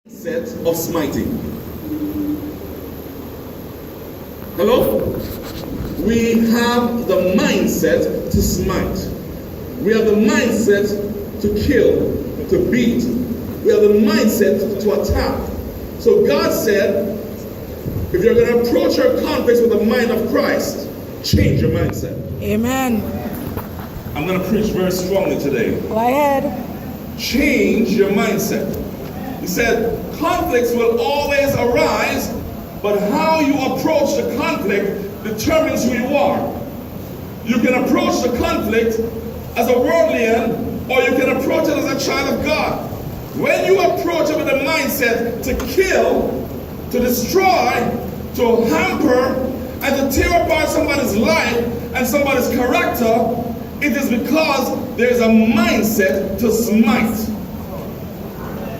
Set of smiting. Hello? We have the mindset to smite. We have the mindset to kill, to beat. We have the mindset to attack. So God said, if you're going to approach your conflicts with the mind of Christ, change your mindset. Amen. I'm going to preach very strongly today. Go ahead. Change your mindset. He said, conflicts will always arise, but how you approach the conflict determines who you are. You can approach the conflict as a worldlian, or you can approach it as a child of God. When you approach it with a mindset to kill, to destroy, to hamper, and to tear apart somebody's life and somebody's character, it is because there is a mindset to smite.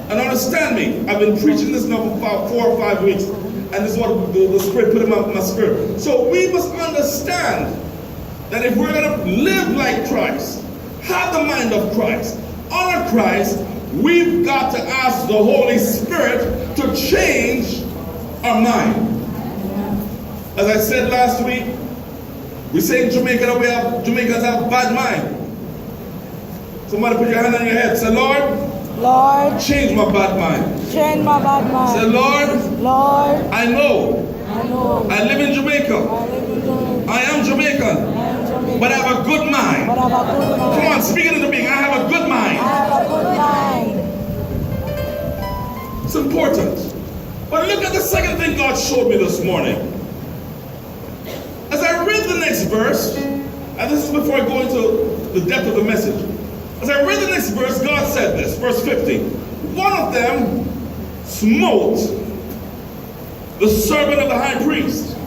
And understand me, I've been preaching this now for about 4 or 5 weeks, and this is what the Spirit put in my spirit. So we must understand that if we're going to live like Christ, have the mind of Christ, honor Christ, we've got to ask the Holy Spirit to change our mind. As I said last week, we say in Jamaica that Jamaicans have bad mind. Somebody put your hand on your head. Say, Lord, change my bad mind. Change my bad mind. Say, Lord, I know. I live in Jamaica. I am Jamaican. But I have a good mind. Come on, speak it into being. I have a good mind. It's important. But look at the second thing God showed me this morning. As I read the next verse, and this is before I go into the depth of the message. As I read the next verse, God said this, verse 50. One of them smote the servant of the high priest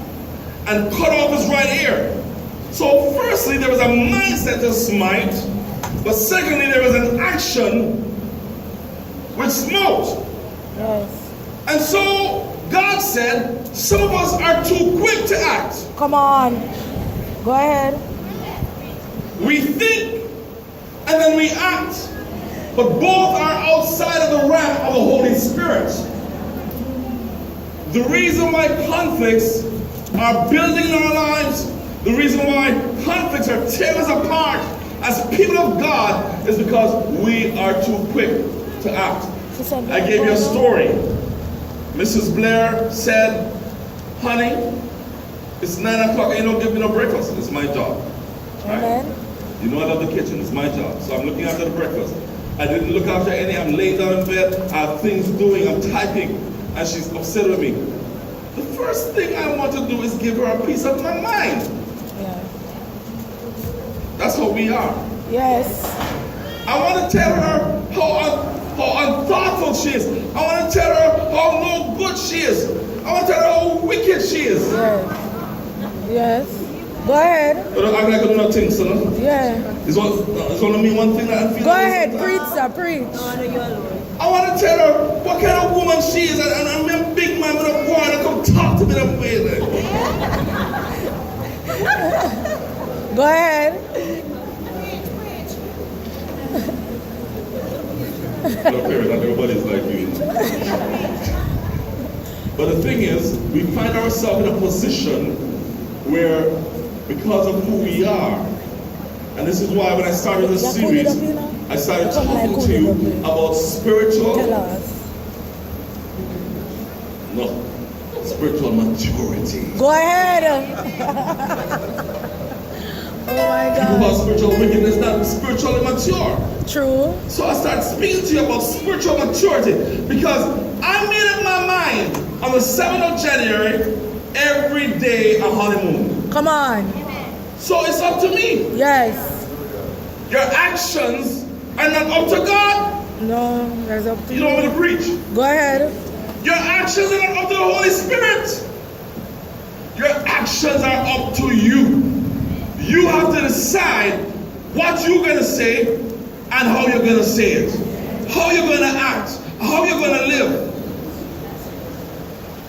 and cut off his right ear. So firstly, there was a mindset to smite, but secondly, there was an action which smote. Yes. And so God said, some of us are too quick to act. Come on. Go ahead. We think and then we act, but both are outside of the realm of the Holy Spirit. The reason why conflicts are building in our lives, the reason why conflicts are tearing us apart as people of God is because we are too quick to act. I gave you a story. Mrs. Blair said, honey, it's 9 o'clock and you don't give me no breakfast. It's my job. Right? You know I love the kitchen. It's my job. So I'm looking after the breakfast. I didn't look after any. I'm laying down in bed. I have things doing. I'm typing. And she's upset with me. The first thing I want to do is give her a piece of my mind. Yeah. That's how we are. Yes. I want to tell her how unthoughtful she is. I want to tell her how no good she is. I want to tell her how wicked she is. Yes. Yes. Go ahead. But I'm not going to think, so no? Yeah. It's only me one thing that I feel. Go ahead, preach, sir, preach. I want to tell her what kind of woman she is, and I'm a big man with a boy to come talk to me that way. Go ahead. No, parents, not everybody's like you. But the thing is, we find ourselves in a position where, because of who we are, and this is why when I started this series, I started talking to you about spiritual maturity. Go ahead. Oh my God. People about spiritual wickedness, not spiritually mature. True. So I started speaking to you about spiritual maturity because I made up my mind on the 7th of January, every day a honeymoon. Come on. So it's up to me. Yes. Your actions are not up to God. No, that's up to you. You don't want me to preach. Go ahead. Your actions are not up to the Holy Spirit. Your actions are up to you. You have to decide what you're going to say and how you're going to say it. How you're going to act. How you're going to live.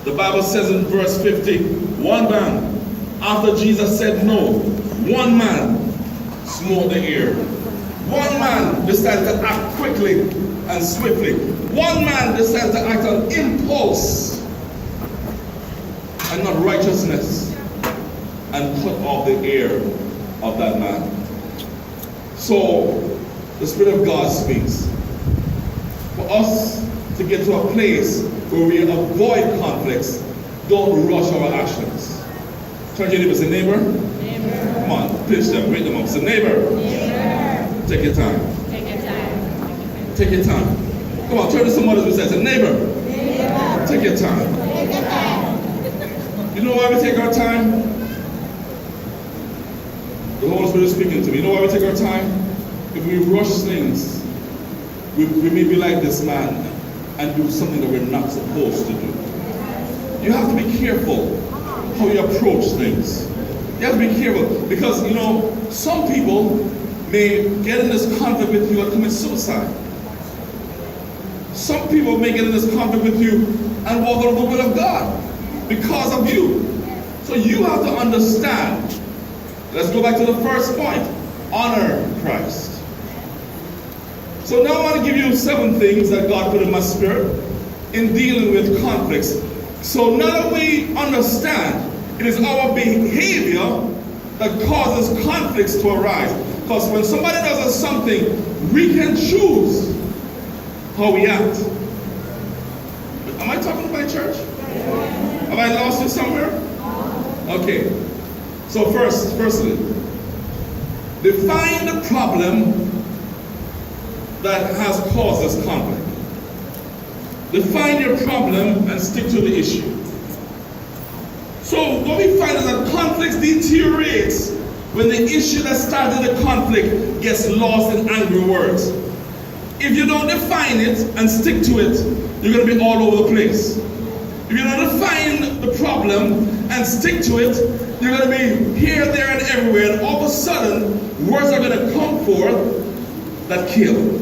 The Bible says in verse 50, one man, after Jesus said no, one man smote the ear. One man decided to act quickly and swiftly. One man decided to act on righteousness and cut off the ear of that man. So the Spirit of God speaks. For us to get to a place where we avoid conflicts, don't rush our actions. Turn to your neighbor and say, neighbor. Neighbor. Come on, pinch them, wake them up. Say, neighbor. Neighbor. Take your time. Take your time. Take your time. Come on, turn to somebody who says, neighbor. Neighbor. Take your time. Take your time. You know why we take our time? The Holy Spirit is speaking to me. You know why we take our time? If we rush things, we may be like this man and do something that we're not supposed to do. You have to be careful how you approach things. You have to be careful because, you know, some people may get in this conflict with you and commit suicide. Some people may get in this conflict with you and walk out of the will of God because of you. So you have to understand. Let's go back to the first point. Honor Christ. So now I want to give you 7 things that God put in my spirit in dealing with conflicts. So now that we understand it is our behavior that causes conflicts to arise. Because when somebody does us something, we can choose how we act. Am I talking about church? Have I lost you somewhere? Okay. So firstly, define the problem that has caused this conflict. Define your problem and stick to the issue. So what we find is that conflicts deteriorates when the issue that started the conflict gets lost in angry words. If you don't define it and stick to it, you're going to be all over the place. If you don't define the problem and stick to it, you're going to be here, there, and everywhere, and all of a sudden, words are going to come forth that kill.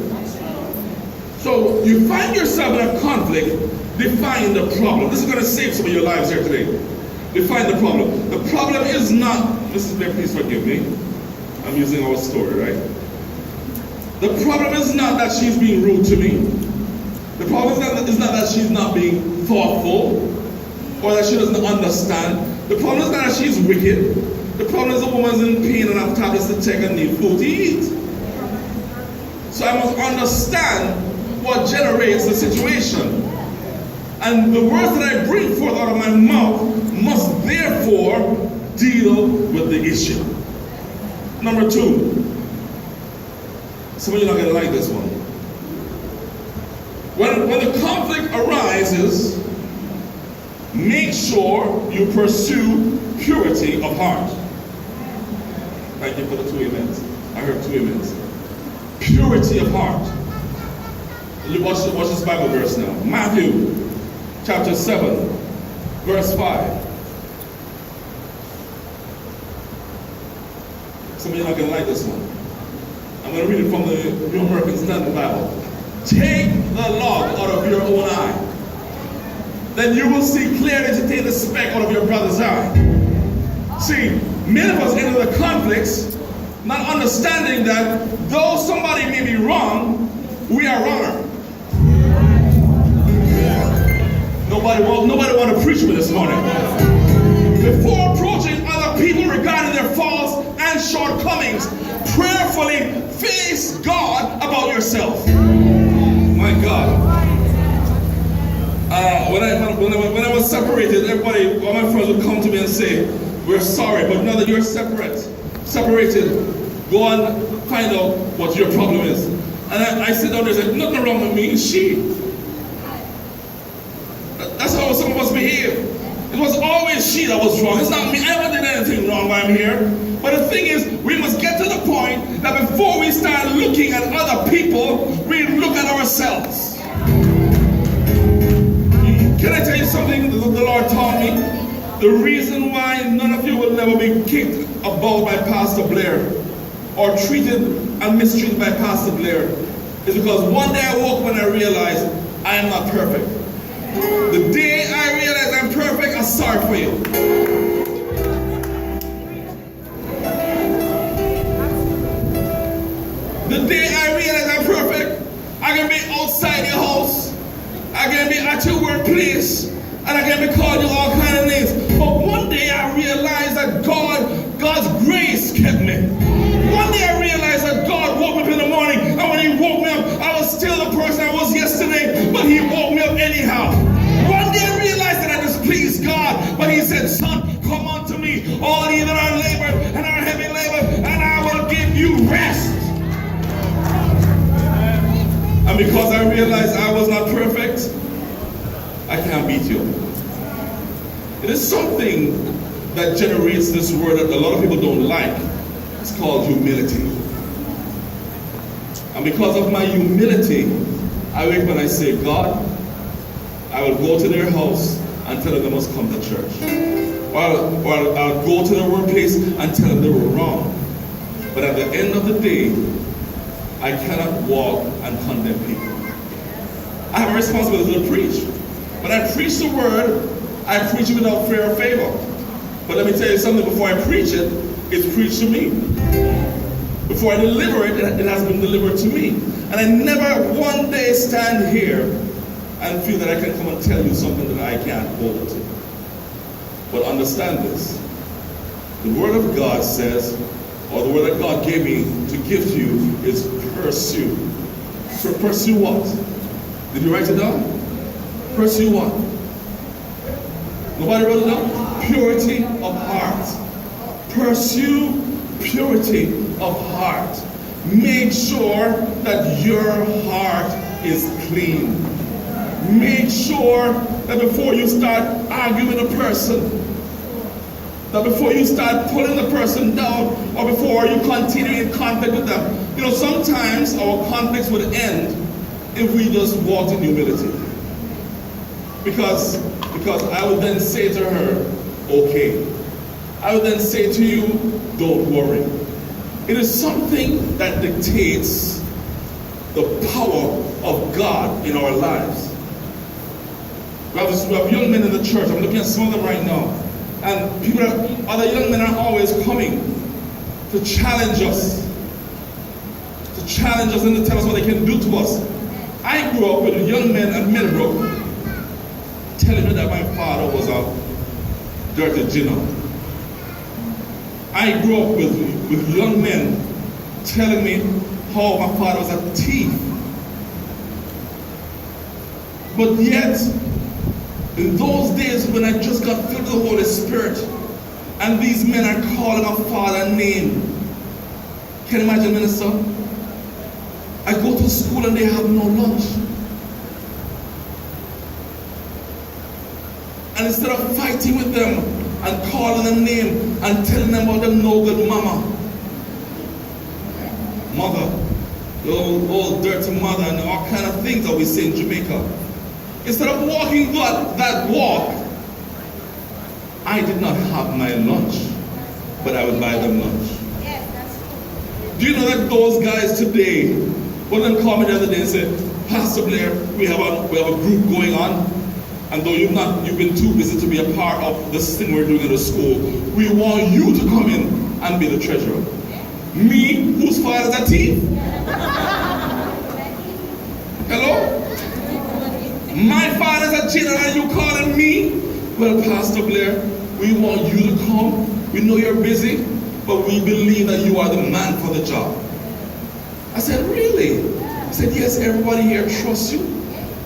So you find yourself in a conflict, define the problem. This is going to save some of your lives here today. Define the problem. The problem is not, Mrs. Blair, please forgive me. I'm using our story, right? The problem is not that she's being rude to me. The problem is not that she's not being thoughtful or that she doesn't understand. The problem is not that she's wicked. The problem is the woman's in pain and have tablets to take and need food to eat. So I must understand what generates the situation. And the words that I bring forth out of my mouth must therefore deal with the issue. Number 2. Some of you are not going to like this one. When the conflict arises, make sure you pursue purity of heart. Thank you for the 2 amens. I heard 2 amens. Purity of heart. Watch this Bible verse now. Matthew chapter 7, verse 5. Some of you are not going to like this one. I'm going to read it from the New American Standard Bible. Take the log out of your own eye. Then you will see clearly to take the speck out of your brother's eye. See, many of us enter the conflicts not understanding that though somebody may be wrong, we are wronger. Nobody want to preach with this morning. Before approaching other people regarding their faults and shortcomings, prayerfully face God about yourself. My God. When I was separated, everybody, all my friends would come to me and say, we're sorry, but now that you're separated, go and find out what your problem is. And I sit down there and say, nothing wrong with me, it's she. That's how some of us behave. It was always she that was wrong. It's not me. I never did anything wrong while I'm here. But the thing is, we must get to the point that before we start looking at other people, we look at ourselves. Can I tell you something the Lord taught me? The reason why none of you will never be kicked about by Pastor Blair or treated and mistreated by Pastor Blair is because one day I woke up and I realized I am not perfect. The day I realize I'm perfect, I'm sorry for you. The day I realize I'm perfect, I can be outside your house, I can be at your workplace, and I can be calling you all kinds of names. But one day I realized that God's grace kept me. One day I realized that God woke me up in the morning, and when He woke me up, I was still the person I was yesterday, but He woke me up anyhow. One day I realized that I displeased God, but He said, son, come unto me, all ye that are labored and are heavy labored, and I will give you rest. And because I realized I was not perfect, I can't beat you. It is something that generates this word that a lot of people don't like. It's called humility. And because of my humility, I wake up and I say, God, I will go to their house and tell them they must come to church. Or I'll go to their workplace and tell them they were wrong. But at the end of the day, I cannot walk and condemn people. I have a responsibility to preach. When I preach the word, I preach it without fear or favor. But let me tell you something, before I preach it, it's preached to me. Before I deliver it, it has been delivered to me. And I never one day stand here and feel that I can come and tell you something that I can't hold to. But understand this. The word of God says, or the word that God gave me to give to you is pursue. So pursue what? Did you write it down? Pursue what? Nobody wrote it down? Purity of heart. Pursue purity of heart. Make sure that your heart is clean. Make sure that before you start arguing with a person, that before you start pulling the person down, or before you continue in conflict with them, you know, sometimes our conflicts would end if we just walked in humility. Because I would then say to her, okay. I would then say to you, don't worry. It is something that dictates the power of God in our lives. We have young men in the church. I'm looking at some of them right now. And other young men are always coming to challenge us. To challenge us and to tell us what they can do to us. I grew up with young men at Middlebrook telling me that my father was a dirty ginner. I grew up with young men telling me how my father was a thief. But yet, in those days when I just got filled with the Holy Spirit, and these men are calling a father name. Can you imagine, minister? I go to school and they have no lunch. And instead of fighting with them and calling them name and telling them about them no good mama, mother, the old dirty mother, and all kind of things that we say in Jamaica. Instead of walking that walk, I did not have my lunch, but I would buy them lunch. Do you know that those guys today, one of them called me the other day and said, Pastor Blair, we have a group going on, and though you've been too busy to be a part of this thing we're doing at the school, we want you to come in and be the treasurer. Me, whose father's a thief? Hello? My father's a jailer and you calling me? Well, Pastor Blair, we want you to come. We know you're busy, but we believe that you are the man for the job. I said, really? He said, yes, everybody here trusts you.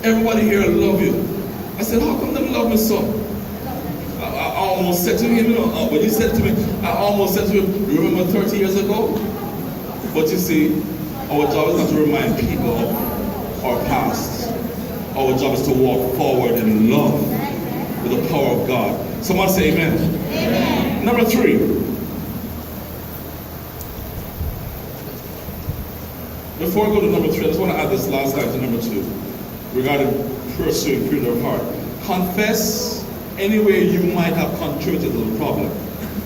Everybody here love you. I said, how come them love me so? I almost said to him, when he said to me, I almost said to him, you remember 30 years ago? But you see, our job is not to remind people of our past. Our job is to walk forward in love with the power of God. Someone say amen. Amen. Number 3. Before I go to number 3, I just want to add this last line to number 2 regarding pursuing purity of heart. Confess any way you might have contributed to the problem.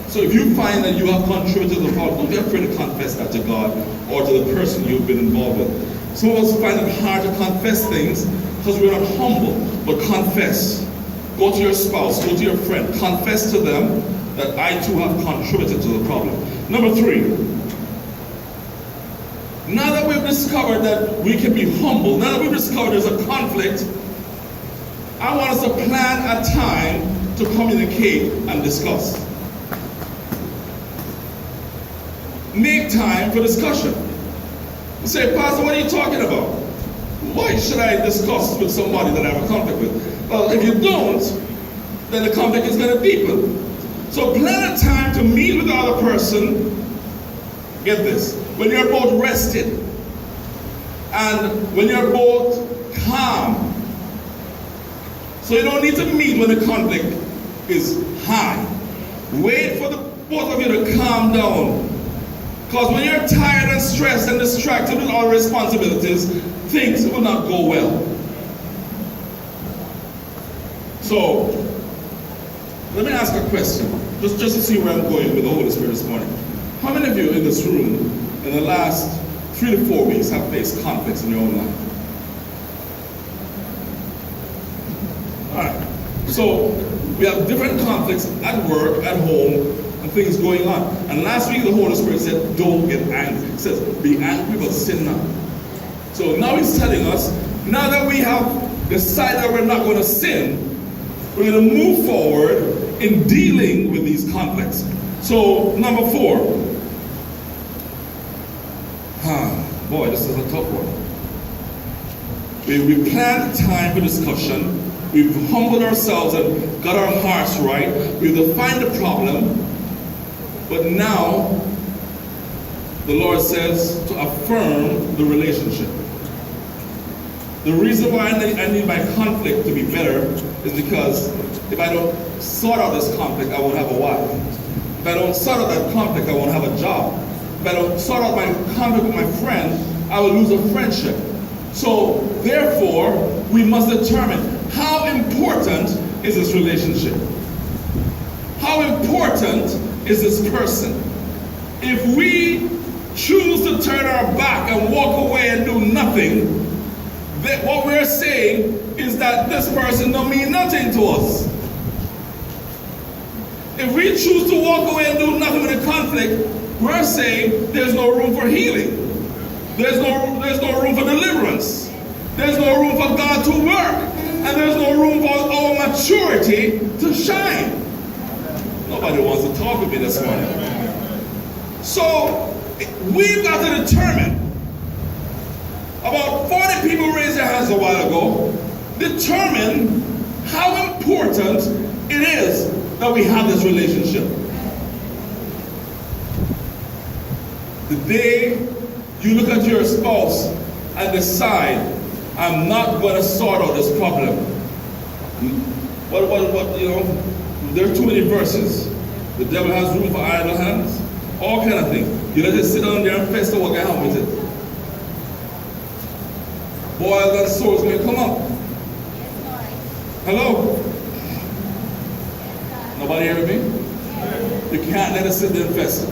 So if you find that you have contributed to the problem, don't be afraid to confess that to God or to the person you've been involved with. Some of us find it hard to confess things because we're not humble, but confess. Go to your spouse, go to your friend, confess to them that I too have contributed to the problem. Number 3, now that we've discovered that we can be humble, now that we've discovered there's a conflict, I want us to plan a time to communicate and discuss. Make time for discussion. You say, Pastor, what are you talking about? Why should I discuss with somebody that I have a conflict with? Well, if you don't, then the conflict is going to deepen. So plan a time to meet with the other person. Get this, when you're both rested and when you're both calm. So you don't need to meet when the conflict is high. Wait for the both of you to calm down. Because when you're tired and stressed and distracted with all responsibilities, things will not go well. So, let me ask a question, just to see where I'm going with the Holy Spirit this morning. How many of you in this room in the last 3 to 4 weeks have faced conflicts in your own life? Alright, so we have different conflicts at work, at home, and things going on. And last week the Holy Spirit said, don't get angry. He says, be angry but sin not. So now he's telling us, now that we have decided that we're not going to sin, we're going to move forward in dealing with these conflicts. So, number 4. Boy, this is a tough one. We planned time for discussion. We've humbled ourselves and got our hearts right. We've defined the problem. But now, the Lord says to affirm the relationship. The reason why I need my conflict to be better is because if I don't sort out this conflict, I won't have a wife. If I don't sort out that conflict, I won't have a job. If I don't sort out my conflict with my friend, I will lose a friendship. So, therefore, we must determine how important is this relationship? How important is this person? If we choose to turn our back and walk away and do nothing, then what we're saying is that this person don't mean nothing to us. If we choose to walk away and do nothing with the conflict, we're saying there's no room for healing. There's no room for deliverance. There's no room for God to work. And there's no room for our maturity to shine. Nobody wants to talk with me this morning. So, we've got to determine. About 40 people raised their hands a while ago. Determine how important it is that we have this relationship. The day you look at your spouse and decide, I'm not going to sort out this problem. There are too many verses. The devil has room for idle hands. All kind of things. You let just sit down there and fester what can happen with it. Boils and sores may come up. Hello? Nobody hearing me? You can't let it sit there and fester.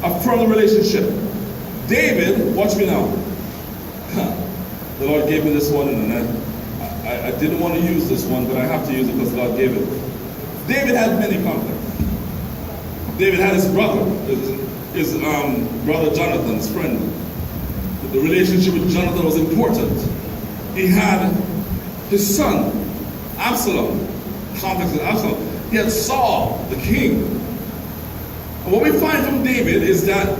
Affirm the relationship. David, watch me now. The Lord gave me this one, and I didn't want to use this one, but I have to use it because God gave it. David had many conflicts. David had his brother, his brother Jonathan, his friend. The relationship with Jonathan was important. He had his son, Absalom, conflicts with Absalom. He had Saul, the king. And what we find from David is that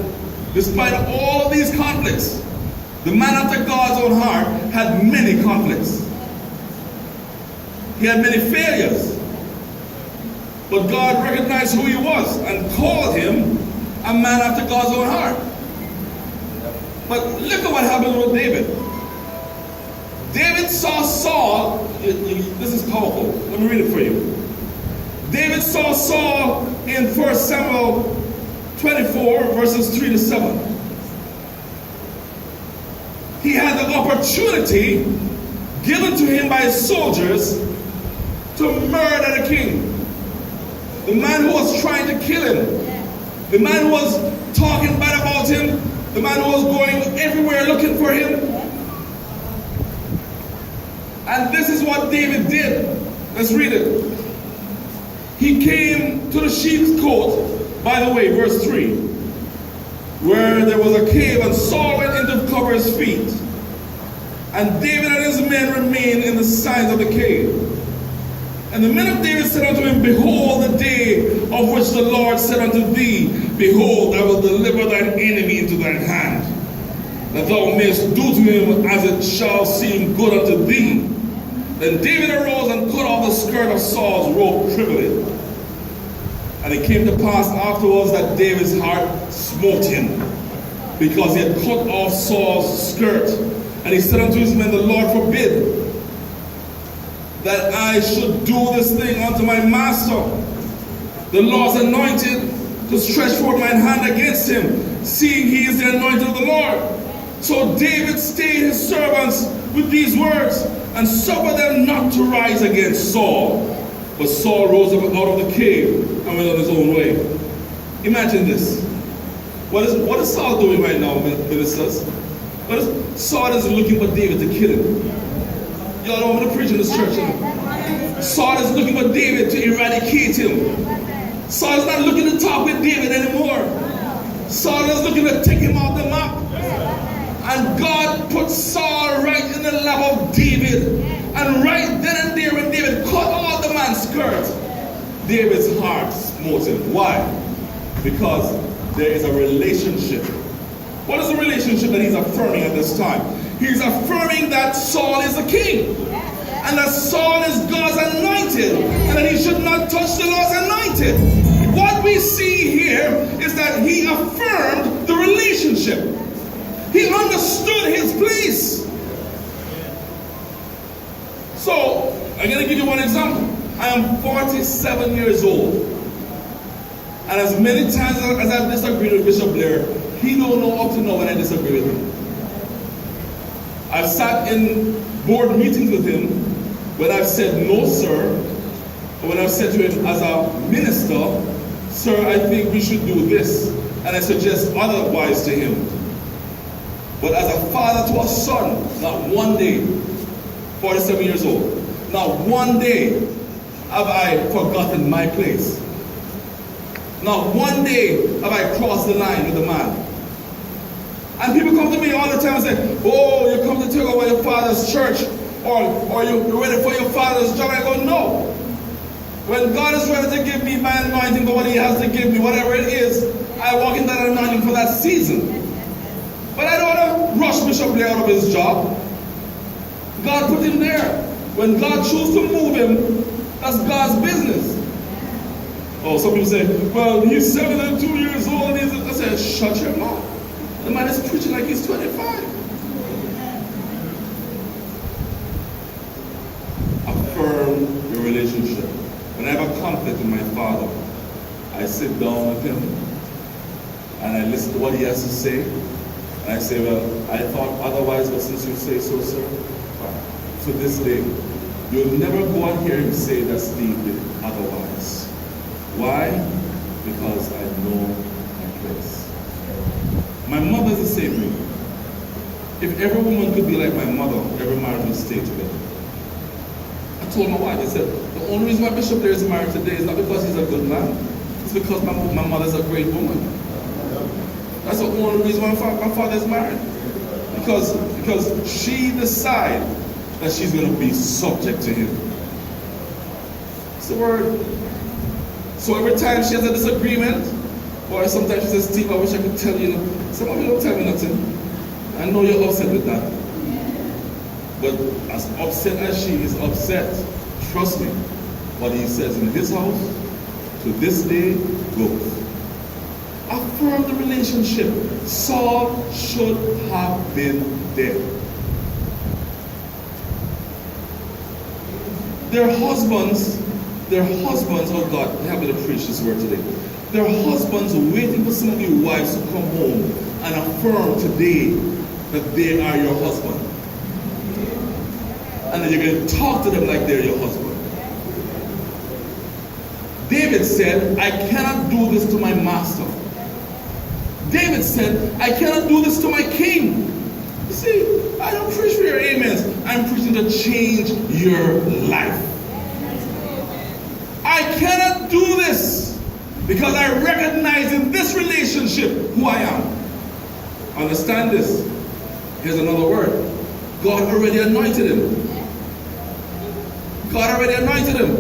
despite all of these conflicts, the man after God's own heart had many conflicts. He had many failures. But God recognized who he was and called him a man after God's own heart. But look at what happened with David. David saw Saul. This is powerful. Let me read it for you. David saw Saul in 1 Samuel 24, verses 3 to 7. He had the opportunity given to him by his soldiers to murder the king. The man who was trying to kill him. The man who was talking bad about him. The man who was going everywhere looking for him. And this is what David did. Let's read it. He came to the sheep's cote, by the way, verse 3, where there was a cave, and Saul went in to cover his feet. And David and his men remained in the sides of the cave. And the men of David said unto him, Behold, the day of which the Lord said unto thee, Behold, I will deliver thine enemy into thine hand, that thou mayest do to him as it shall seem good unto thee. Then David arose and cut off the skirt of Saul's robe privily. And it came to pass afterwards that David's heart smote him, because he had cut off Saul's skirt. And he said unto his men, The Lord forbid that I should do this thing unto my master, the Lord's anointed, to stretch forth mine hand against him, seeing he is the anointed of the Lord. So David stayed his servants with these words, and suffered them not to rise against Saul. But Saul rose up out of the cave and went on his own way. Imagine this. What is Saul doing right now, ministers? Saul is looking for David to kill him. Y'all don't want to preach in this church. Saul is looking for David to eradicate him. Saul is not looking to talk with David anymore. Saul is looking to take him off the map. And God put Saul right in the lap of David. And right then and there, when David cut all the man's skirt, David's heart smote him. Why? Because there is a relationship. What is the relationship that he's affirming at this time? He's affirming that Saul is the king, and that Saul is God's anointed, and that he should not touch the Lord's anointed. What we see here is that he affirmed the relationship. He understood his place. So, I'm going to give you one example. I am 47 years old, and as many times as I've disagreed with Bishop Blair, he don't know up to now when I disagree with him. I've sat in board meetings with him when I've said, no, sir. Or when I've said to him as a minister, sir, I think we should do this. And I suggest otherwise to him. But as a father to a son, not one day, 47 years old, not one day have I forgotten my place. Not one day have I crossed the line with a man. And people come to me all the time and say, oh, you come to take over your father's church, or you're ready for your father's job. I go, no. When God is ready to give me my anointing for what he has to give me, whatever it is, I walk in that anointing for that season. But I don't want to rush Bishop Blair out of his job. God put him there. When God chooses to move him, that's God's business. Oh, some people say, well, he's 72 years old. I said, shut your mouth. The man is preaching like he's 25. Affirm your relationship. When I have a conflict with my father, I sit down with him and I listen to what he has to say. And I say, well, I thought otherwise, but since you say so, sir, to this day, you'll never go and hear him say that Steve did otherwise. Why? Because I know my place. My mother's the same way. If every woman could be like my mother, every marriage would stay together. I told my wife, I said, the only reason why Bishop Blair is married today is not because he's a good man. It's because my mother's a great woman. That's the only reason why my father is married. Because she decided that she's going to be subject to him. It's the word. So every time she has a disagreement, or sometimes she says, Steve, I wish I could tell you. Some of you don't tell me nothing. I know you're upset with that. But as upset as she is upset, trust me, what he says in his house, to this day, goes. Affirm the relationship. Saul should have been dead. Their husbands, oh God, help me to preach this word today. Their husbands are waiting for some of you wives to come home and affirm today that they are your husband. And then you're going to talk to them like they're your husband. David said, I cannot do this to my master. David said, I cannot do this to my king. You see, I don't preach for your amens. I'm preaching to change your life. I cannot do this because I recognize in this relationship who I am. Understand this. Here's another word. God already anointed him. God already anointed him.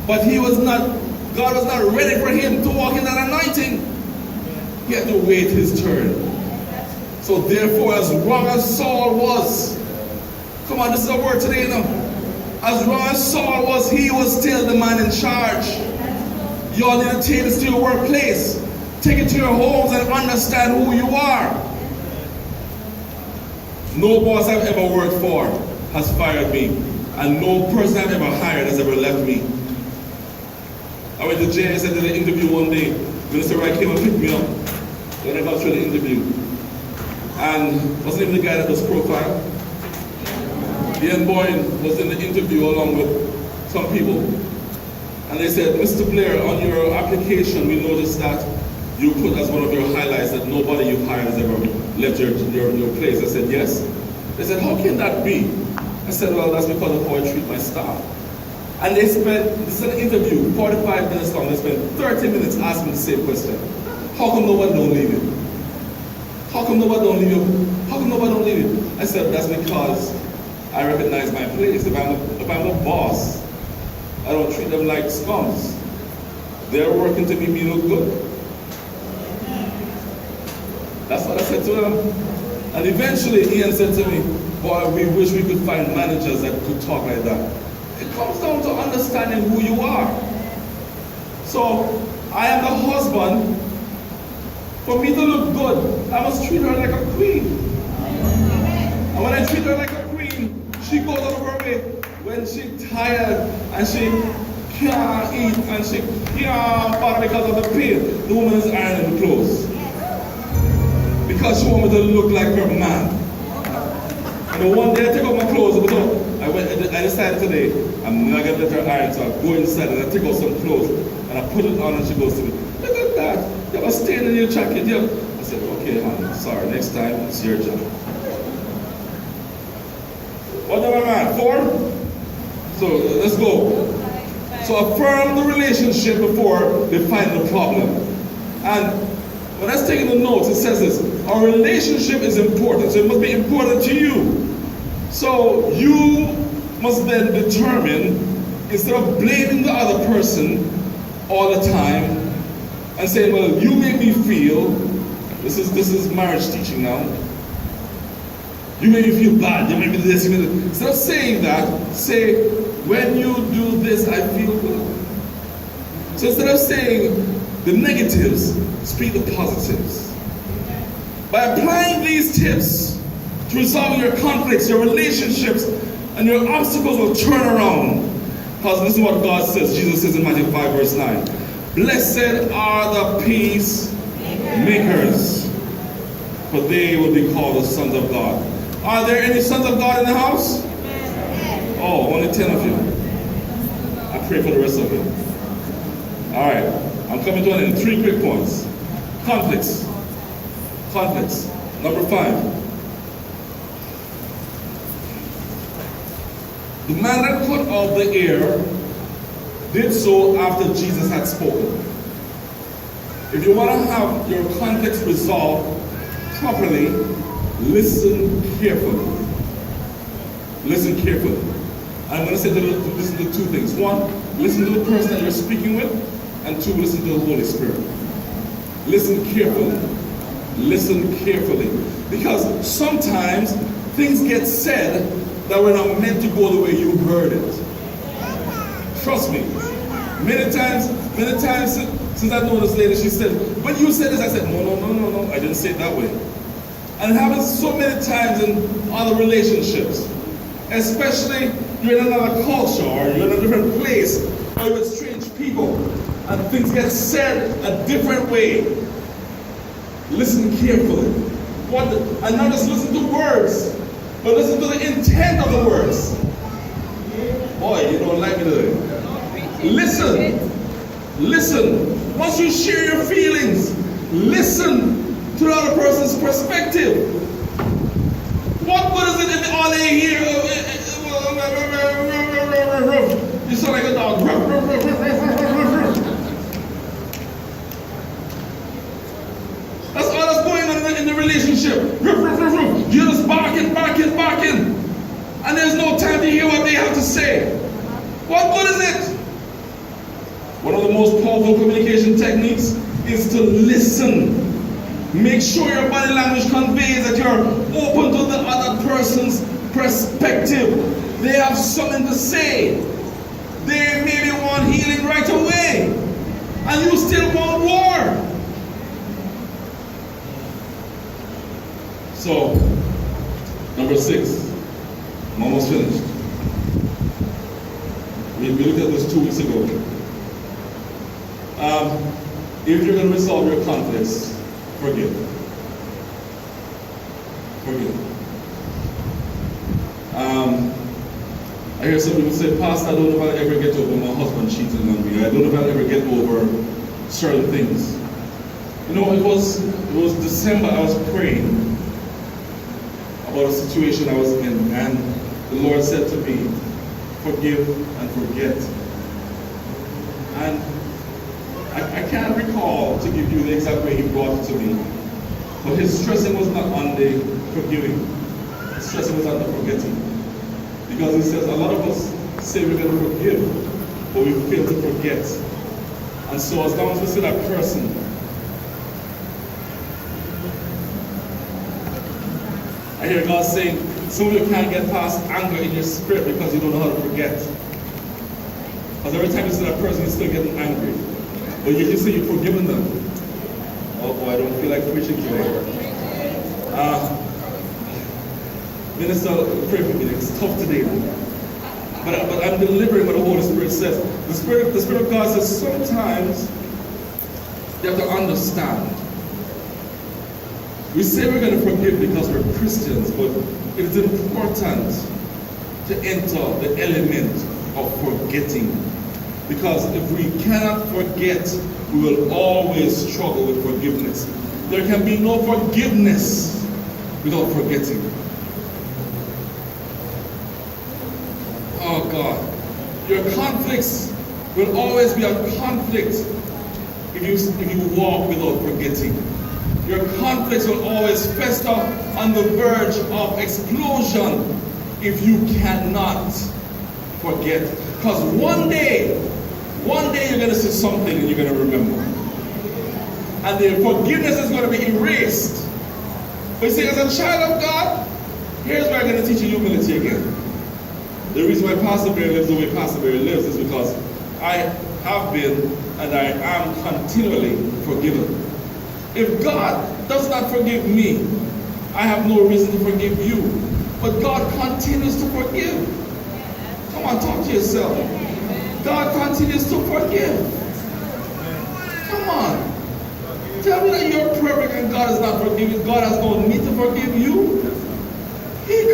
But God was not ready for him to walk in that anointing. He had to wait his turn. So therefore, as wrong as Saul was, come on, this is a word today, you know. As wrong as Saul was, he was still the man in charge. You all need to take this to your workplace. Take it to your homes and understand who you are. No boss I've ever worked for has fired me. And no person I've ever hired has ever left me. I went to JS and did an interview one day. Minister Wright came and picked me up when I got through the interview. And wasn't even the guy that was profile. Ian Boyne was in the interview along with some people. And they said, Mr. Blair, on your application, we noticed that you put as one of your highlights that nobody you've hired has ever left your place. I said, yes. They said, how can that be? I said, well, that's because of how I treat my staff. And they spent, this is an interview, 45 minutes long. They spent 30 minutes asking the same question. How come nobody don't leave you? How come nobody don't leave you? How come nobody don't leave you? I said, that's because I recognize my place. If I'm a boss, I don't treat them like scums. They're working to make me look good. That's what I said to them. And eventually Ian said to me, boy, we wish we could find managers that could talk like that. It comes down to understanding who you are. So, I am the husband. For me to look good, I must treat her like a queen. And when I treat her like a queen, she goes out of her way. When she's tired and she can't eat and she can't bother because of the pain, the woman is ironing the clothes. Because she wanted me to look like her man. And one day I took out my clothes, I decided today, I'm not going to let her iron, so I go inside and I take out some clothes and I put it on and she goes to me, look at that, you have a stain in your jacket. I said, okay, honey, sorry, next time it's your job. What number man? 4? So let's go. So affirm the relationship before they find the problem. And when I was taking the notes, it says this, our relationship is important, so it must be important to you. So you must then determine, instead of blaming the other person all the time, and saying, well, you make me feel, this is marriage teaching now, you make me feel bad, you make me this, you make me this. Instead of saying that, say, when you do this, I feel good. So instead of saying the negatives, speak the positives. By applying these tips to resolve your conflicts, your relationships, and your obstacles will turn around. Because this is what God says. Jesus says in Matthew 5 verse 9. Blessed are the peacemakers, for they will be called the sons of God. Are there any sons of God in the house? Oh, only 10 of you. I pray for the rest of you. All right, I'm coming to an end. 3 quick points. Conflicts. Conflicts. Number 5. The man that cut off the ear did so after Jesus had spoken. If you want to have your conflicts resolved properly, listen carefully. Listen carefully. I'm going to say listen to 2 things. 1, listen to the person that you're speaking with, and 2, listen to the Holy Spirit. Listen carefully. Listen carefully. Because sometimes things get said that were not meant to go the way you heard it. Trust me. Many times since I've known this lady, she said, when you said this, I said, no, I didn't say it that way. And it happens so many times in other relationships. Especially you're in another culture, or you're in a different place, or you're with strange people, and things get said a different way. Listen carefully. And not just listen to words, but listen to the intent of the words. Boy, you don't like me today. Listen. Listen. Once you share your feelings, listen to the other person's perspective. What good is it if all they hear? You sound like a dog. That's all that's going on in the relationship. You're just barking. And there's no time to hear what they have to say. say. What good is it? One of the most powerful communication techniques is to listen. Make sure your body language conveys that you're open to the other person's perspective. They have something to say. They maybe want healing right away, and you still want war. So, number 6, I'm almost finished. We looked at this 2 weeks ago. If you're going to resolve your conflicts, forgive. Forgive. I hear some people say, Pastor, I don't know if I'll ever get over my husband cheating on me. I don't know if I'll ever get over certain things. You know, it was December, I was praying about a situation I was in, and the Lord said to me, forgive and forget. And I can't recall to give you the exact way he brought it to me, but his stressing was not on the forgiving, his stressing was on the forgetting. Because he says a lot of us say we're going to forgive, but we fail to forget. And so as long as we see that person, I hear God saying, some of you can't get past anger in your spirit because you don't know how to forget. Because every time you see that person, you're still getting angry. But you say you've forgiven them. Oh boy, I don't feel like preaching today. Minister, pray for me. It's tough today. But I'm delivering what the Holy Spirit says. The Spirit of God says sometimes you have to understand. We say we're going to forgive because we're Christians, but it is important to enter the element of forgetting. Because if we cannot forget, we will always struggle with forgiveness. There can be no forgiveness without forgetting. Oh God, your conflicts will always be a conflict if you walk without forgetting. Your conflicts will always fester on the verge of explosion if you cannot forget. Because one day you're going to see something and you're going to remember. And the forgiveness is going to be erased. But you see, as a child of God, here's where I'm going to teach you humility again. The reason why Pastor Blair lives the way Pastor Blair lives is because I have been and I am continually forgiven. If God does not forgive me, I have no reason to forgive you. But God continues to forgive. Come on, talk to yourself. God continues to forgive. Come on. Tell me that you're perfect and God is not forgiving. God has no need to forgive you. He